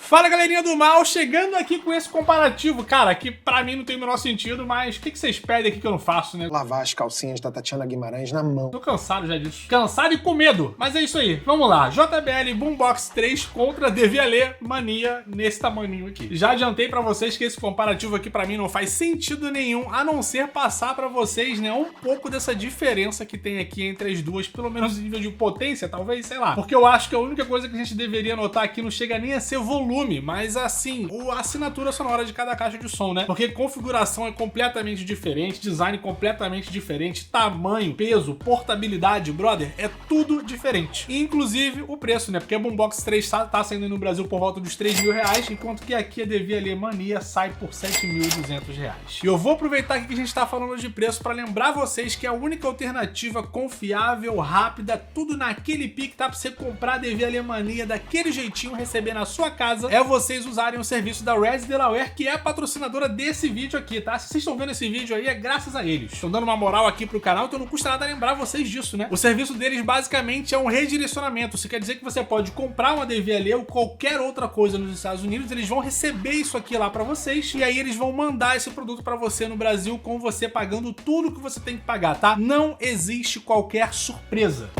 Fala galerinha do mal, chegando aqui com esse comparativo, cara, que pra mim não tem o menor sentido, mas o que vocês pedem aqui que eu não faço, né? Lavar as calcinhas da Tatiana Guimarães na mão. Tô cansado já disso. Cansado e com medo. Mas é isso aí, vamos lá. JBL Boombox 3 contra DVLE Mania nesse tamaninho aqui. Já adiantei pra vocês que esse comparativo aqui pra mim não faz sentido nenhum, a não ser passar pra vocês, né, um pouco dessa diferença que tem aqui entre as duas, pelo menos em nível de potência, talvez, sei lá. Porque eu acho que a única coisa que a gente deveria notar aqui não chega nem a ser volume, mas assim, a assinatura sonora de cada caixa de som, né? Porque configuração é completamente diferente, design completamente diferente, tamanho, peso, portabilidade, brother, é tudo diferente. E, inclusive o preço, né? Porque a Boombox 3 tá saindo no Brasil por volta dos R$3.000, enquanto que aqui a DVLE Mania sai por R$7.200. E eu vou aproveitar aqui que a gente tá falando de preço para lembrar vocês que a única alternativa confiável, rápida, tudo naquele pique, tá? Pra você comprar a DVLE Mania daquele jeitinho, receber na sua casa, é vocês usarem o serviço da Red Delaware, que é a patrocinadora desse vídeo aqui, tá? Se vocês estão vendo esse vídeo aí, é graças a eles. Estão dando uma moral aqui pro canal, então não custa nada lembrar vocês disso, né? O serviço deles basicamente é um redirecionamento. Isso quer dizer que você pode comprar uma DVLE ou qualquer outra coisa nos Estados Unidos, eles vão receber isso aqui lá pra vocês, e aí eles vão mandar esse produto pra você no Brasil, com você pagando tudo que você tem que pagar, tá? Não existe qualquer surpresa.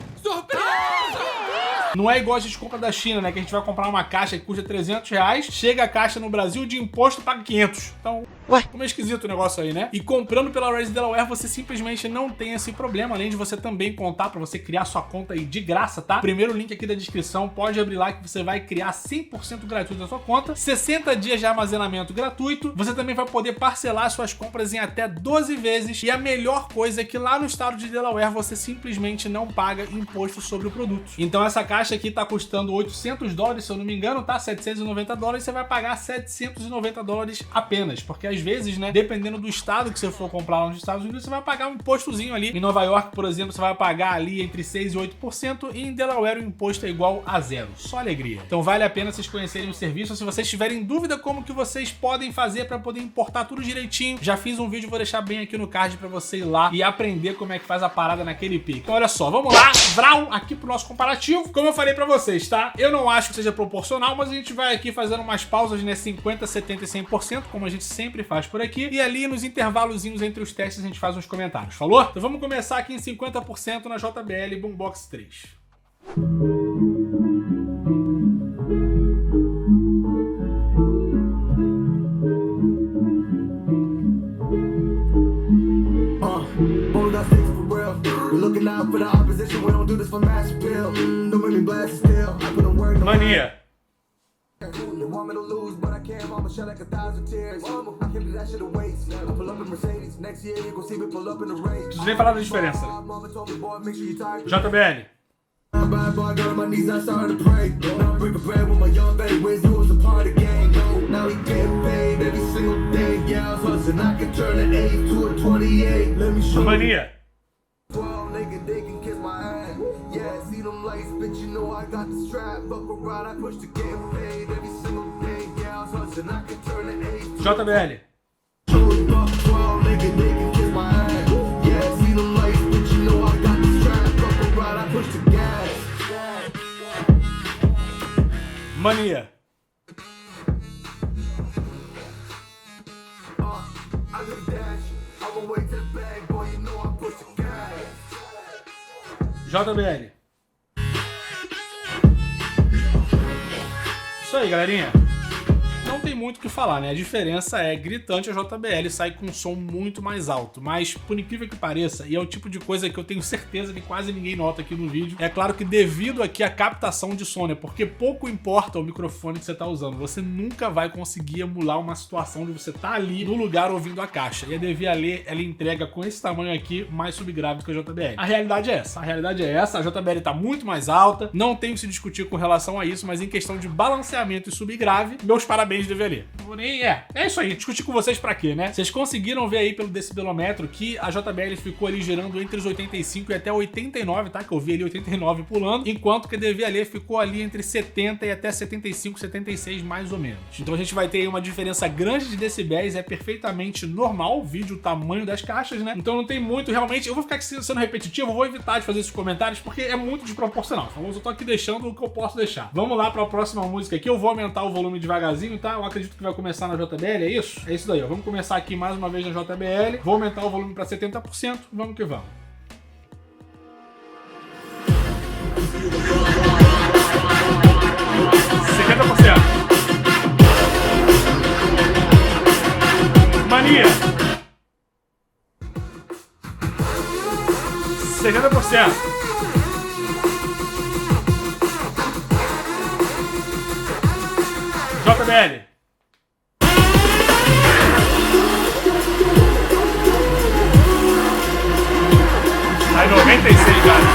Não é igual a gente compra da China, né? Que a gente vai comprar uma caixa que custa R$300, chega a caixa no Brasil, de imposto paga 500. Então, como é esquisito o negócio aí, né? E comprando pela Red Delaware, você simplesmente não tem esse problema, além de você também contar pra você criar sua conta aí de graça, tá? Primeiro link aqui da descrição, pode abrir lá que você vai criar 100% gratuito da sua conta, 60 dias de armazenamento gratuito, você também vai poder parcelar suas compras em até 12 vezes, e a melhor coisa é que lá no estado de Delaware você simplesmente não paga imposto sobre o produto. Então essa caixa aqui tá custando $800, se eu não me engano, tá? $790, você vai pagar $790 apenas, porque às vezes, né, dependendo do estado que você for comprar lá nos Estados Unidos, você vai pagar um impostozinho ali. Em Nova York, por exemplo, você vai pagar ali entre 6% e 8%, e em Delaware o imposto é igual a zero. Só alegria. Então vale a pena vocês conhecerem o serviço. Se vocês tiverem dúvida como que vocês podem fazer para poder importar tudo direitinho, já fiz um vídeo, vou deixar bem aqui no card para você ir lá e aprender como é que faz a parada naquele pique. Então olha só, vamos lá, Vral, aqui pro nosso comparativo. Como eu falei pra vocês, tá? Eu não acho que seja proporcional, mas a gente vai aqui fazendo umas pausas, né? 50%, 70% e 100%, como a gente sempre faz por aqui. E ali nos intervalozinhos entre os testes a gente faz uns comentários, falou? Então vamos começar aqui em 50% na JBL Boombox 3. Mania. Preciso nem falar da diferença. JBL. Mania. JBL. Mania. JBL. Isso aí, galerinha. Não tem muito o que falar, né? A diferença é gritante, a JBL sai com um som muito mais alto, mas por incrível que pareça, e é o tipo de coisa que eu tenho certeza que quase ninguém nota aqui no vídeo, é claro que devido aqui à captação de som, né? Porque pouco importa o microfone que você tá usando, você nunca vai conseguir emular uma situação de você tá ali no lugar ouvindo a caixa, e a DVLE, ela entrega com esse tamanho aqui mais subgrave do que a JBL. A realidade é essa, a JBL tá muito mais alta, não tenho que se discutir com relação a isso, mas em questão de balanceamento e subgrave, meus parabéns de DVLA. Não vou nem... É isso aí, discutir com vocês pra quê, né? Vocês conseguiram ver aí pelo decibelômetro que a JBL ficou ali gerando entre os 85 e até 89, tá? Que eu vi ali 89 pulando, enquanto que a DVLA ficou ali entre 70 e até 75, 76 mais ou menos. Então a gente vai ter aí uma diferença grande de decibéis, é perfeitamente normal, vídeo o tamanho das caixas, né? Então não tem muito, realmente, eu vou ficar aqui sendo repetitivo, eu vou evitar de fazer esses comentários porque é muito desproporcional. Então eu tô aqui deixando o que eu posso deixar. Vamos lá pra próxima música aqui, eu vou aumentar o volume devagarzinho, tá? Eu acredito que vai começar na JBL, é isso? É isso daí, ó. Vamos começar aqui mais uma vez na JBL, vou aumentar o volume pra 70%, vamos que vamos. Mania 70%. JBL aí 96, cara.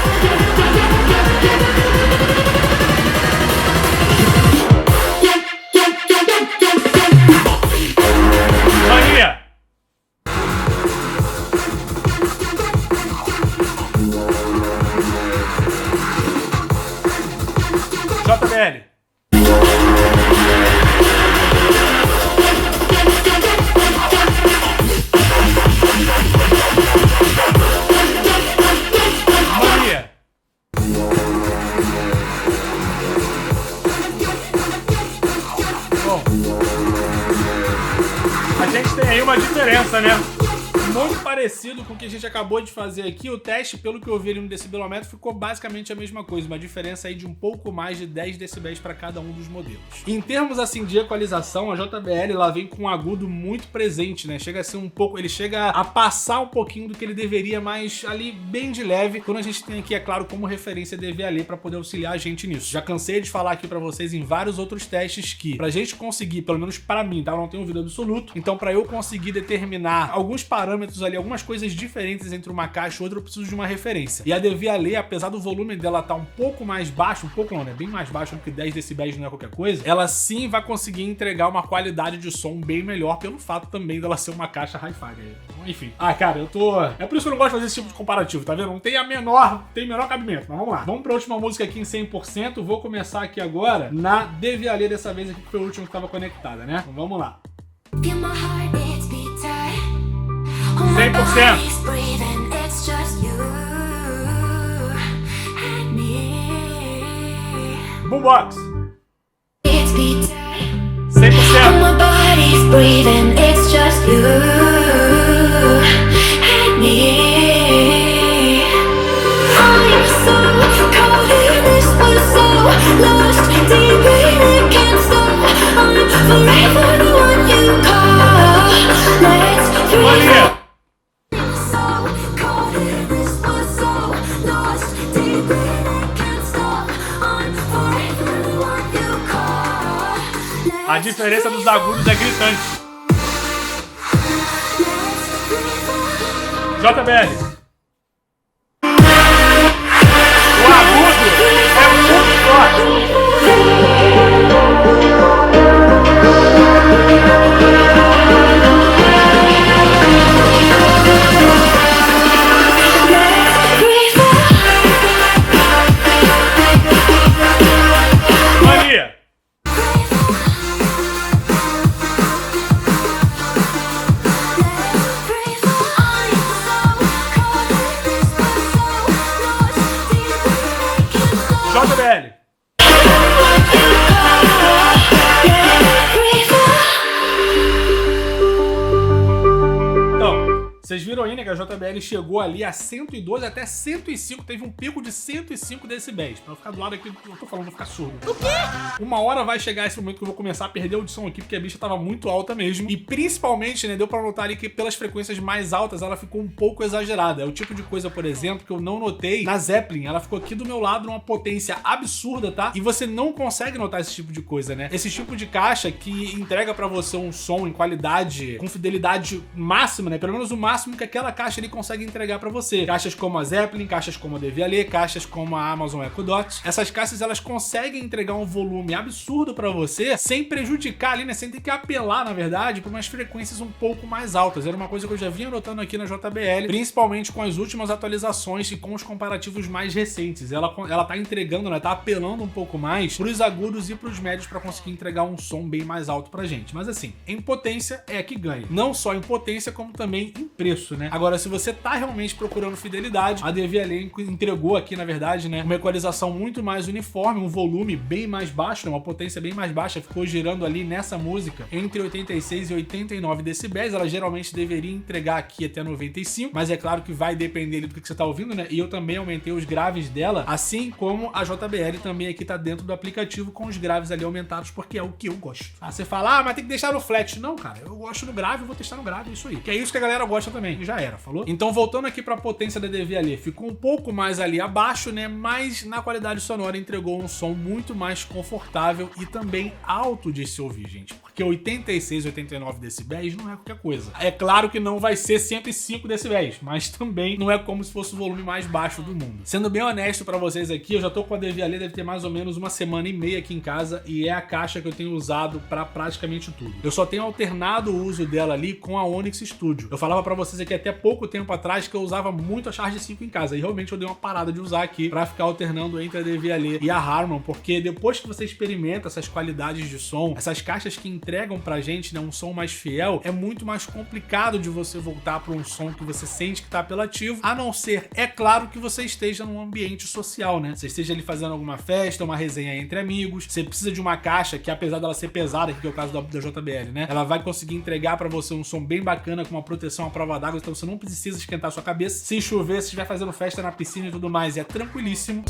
Mania JBL Mania bom, a gente tem aí uma diferença, né? Muito parecido com o que a gente acabou de fazer aqui, o teste, pelo que eu vi ali no decibelômetro, ficou basicamente a mesma coisa, uma diferença aí de um pouco mais de 10 decibéis para cada um dos modelos. Em termos assim de equalização, a JBL ela vem com um agudo muito presente, né? Chega a ser um pouco, ele chega a passar um pouquinho do que ele deveria, mas ali bem de leve, quando a gente tem aqui, é claro, como referência DVLA para poder auxiliar a gente nisso. Já cansei de falar aqui para vocês em vários outros testes que, pra gente conseguir, pelo menos para mim, tá? Eu não tenho ouvido absoluto, então para eu conseguir determinar alguns parâmetros ali, algumas coisas diferentes entre uma caixa e outra, eu preciso de uma referência. E a DVLA, apesar do volume dela estar um pouco mais baixo, um pouco não, né? Bem mais baixo, porque 10 decibéis não é qualquer coisa, ela sim vai conseguir entregar uma qualidade de som bem melhor pelo fato também dela ser uma caixa hi-fi. Enfim. Ah, cara, eu tô... É por isso que eu não gosto de fazer esse tipo de comparativo, tá vendo? Não tem menor cabimento, mas vamos lá. Vamos pra última música aqui em 100%. Vou começar aqui agora na DVLA dessa vez aqui, que foi a última que estava conectada, né? Então vamos lá. 100%. Boombox 100%. Mania a diferença dos agudos é gritante. JBL. O agudo é muito forte. Mania. JBL. Então, vocês viram aí, né, que a JBL chegou ali a 112 até 105, teve um pico de 105 decibéis. Pra eu ficar do lado aqui, eu tô falando, vou ficar surdo. O quê? Uma hora vai chegar esse momento que eu vou começar a perder a audição aqui, porque a bicha tava muito alta mesmo. E principalmente, né, deu pra notar ali que pelas frequências mais altas, ela ficou um pouco exagerada. É o tipo de coisa, por exemplo, que eu não notei na Zeppelin. Ela ficou aqui do meu lado numa potência absurda, tá? E você não consegue notar esse tipo de coisa, né? Esse tipo de caixa que entrega pra você um som em qualidade, com fidelidade máxima, né? Pelo menos o máximo que aquela cada caixa ele consegue entregar para você. Caixas como a Zeppelin, caixas como a Devialet, caixas como a Amazon Echo Dot. Essas caixas elas conseguem entregar um volume absurdo para você, sem prejudicar ali, né? Sem ter que apelar, na verdade, para umas frequências um pouco mais altas. Era uma coisa que eu já vinha notando aqui na JBL, principalmente com as últimas atualizações e com os comparativos mais recentes. Ela tá entregando, né? Tá apelando um pouco mais pros agudos e pros médios para conseguir entregar um som bem mais alto pra gente. Mas assim, em potência é que ganha. Não só em potência, como também em preço, né? Agora, se você tá realmente procurando fidelidade, a Devialet entregou aqui, na verdade, né, uma equalização muito mais uniforme, um volume bem mais baixo, né, uma potência bem mais baixa, ficou girando ali nessa música entre 86 e 89 decibéis. Ela geralmente deveria entregar aqui até 95, mas é claro que vai depender do que você tá ouvindo, né? E eu também aumentei os graves dela, assim como a JBL também aqui tá dentro do aplicativo com os graves ali aumentados, porque é o que eu gosto. Ah, você fala, ah, mas tem que deixar no flat. Não, cara, eu gosto no grave, eu vou testar no grave, é isso aí. Que é isso que a galera gosta também. E já era, falou? Então, voltando aqui pra potência da Devialet, ficou um pouco mais ali abaixo, né? Mas na qualidade sonora entregou um som muito mais confortável e também alto de se ouvir, gente. Porque 86, 89 decibéis não é qualquer coisa. É claro que não vai ser 105 decibéis, mas também não é como se fosse o volume mais baixo do mundo. Sendo bem honesto pra vocês aqui, eu já tô com a Devialet, deve ter mais ou menos uma semana e meia aqui em casa, e é a caixa que eu tenho usado pra praticamente tudo. Eu só tenho alternado o uso dela ali com a Onyx Studio. Eu falava pra vocês aqui até pouco tempo atrás que eu usava muito a Charge 5 em casa, e realmente eu dei uma parada de usar aqui pra ficar alternando entre a Devialet e a Harman, porque depois que você experimenta essas qualidades de som, essas caixas que entregam pra gente, né, um som mais fiel, é muito mais complicado de você voltar pra um som que você sente que tá apelativo, a não ser, é claro, que você esteja num ambiente social, né? Você esteja ali fazendo alguma festa, uma resenha entre amigos, você precisa de uma caixa que, apesar dela ser pesada, que é o caso da JBL, né? Ela vai conseguir entregar pra você um som bem bacana, com uma proteção à prova d'água, então você não precisa esquentar sua cabeça. Se chover, se estiver fazendo festa na piscina e tudo mais, é tranquilíssimo.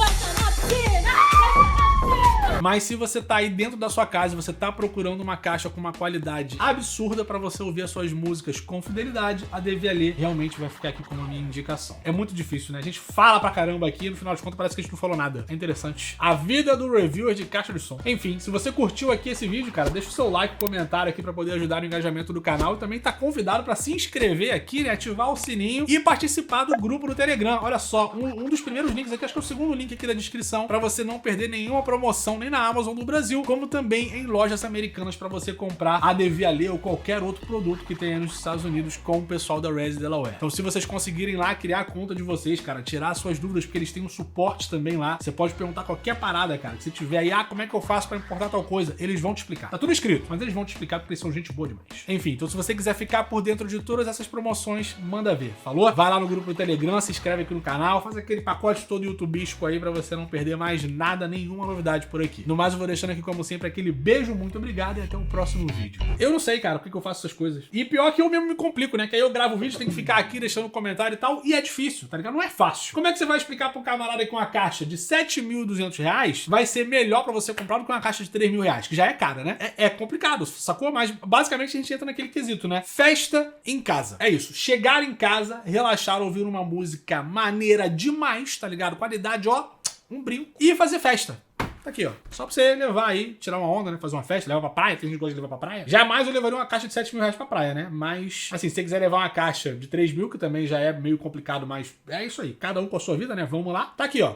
Mas se você tá aí dentro da sua casa e você tá procurando uma caixa com uma qualidade absurda pra você ouvir as suas músicas com fidelidade, a Devialet realmente vai ficar aqui como a minha indicação. É muito difícil, né? A gente fala pra caramba aqui e no final de contas parece que a gente não falou nada. É interessante. A vida do reviewer de caixa de som. Enfim, se você curtiu aqui esse vídeo, cara, deixa o seu like, comentário aqui pra poder ajudar no engajamento do canal, e também tá convidado pra se inscrever aqui, né? Ativar o sininho e participar do grupo do Telegram. Olha só, um dos primeiros links aqui, acho que é o segundo link aqui da descrição, pra você não perder nenhuma promoção, nem na Amazon do Brasil, como também em lojas americanas para você comprar a Devialet ou qualquer outro produto que tenha nos Estados Unidos com o pessoal da Res Delaware. Então, se vocês conseguirem lá criar a conta de vocês, cara, tirar suas dúvidas, porque eles têm um suporte também lá, você pode perguntar qualquer parada, cara, que se tiver aí, como é que eu faço para importar tal coisa? Eles vão te explicar. Tá tudo escrito, mas eles vão te explicar porque eles são gente boa demais. Enfim, então se você quiser ficar por dentro de todas essas promoções, manda ver, falou? Vai lá no grupo do Telegram, se inscreve aqui no canal, faz aquele pacote todo YouTubisco aí para você não perder mais nada, nenhuma novidade por aqui. No mais, eu vou deixando aqui, como sempre, aquele beijo, muito obrigado e até o próximo vídeo. Eu não sei, cara, por que eu faço essas coisas. E pior que eu mesmo me complico, né? Que aí eu gravo o vídeo, tem que ficar aqui deixando comentário e tal, e é difícil, tá ligado? Não é fácil. Como é que você vai explicar pro camarada que uma caixa de R$7.200 vai ser melhor pra você comprar do que uma caixa de R$3.000, que já é cara, né? É complicado, sacou? Mas basicamente a gente entra naquele quesito, né? Festa em casa. É isso. Chegar em casa, relaxar, ouvir uma música maneira demais, tá ligado? Qualidade, ó, um brinco. E fazer festa. Tá aqui, ó. Só pra você levar aí, tirar uma onda, né? Fazer uma festa, levar pra praia. Tem gente que gosta de levar pra praia. Jamais eu levaria uma caixa de R$7.000 pra praia, né? Mas, assim, se você quiser levar uma caixa de 3.000, que também já é meio complicado, mas é isso aí. Cada um com a sua vida, né? Vamos lá. Tá aqui, ó.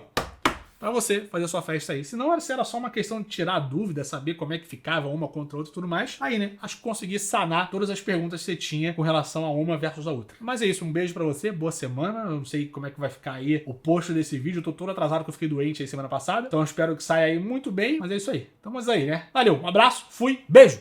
Pra você fazer a sua festa aí. Se não, se era só uma questão de tirar a dúvida, saber como é que ficava uma contra a outra e tudo mais, aí, né? Acho que consegui sanar todas as perguntas que você tinha com relação a uma versus a outra. Mas é isso, um beijo pra você, boa semana. Eu não sei como é que vai ficar aí o post desse vídeo. Eu tô todo atrasado porque eu fiquei doente aí semana passada. Então eu espero que saia aí muito bem, mas é isso aí. Então, mas aí, né? Valeu, um abraço, fui, beijo!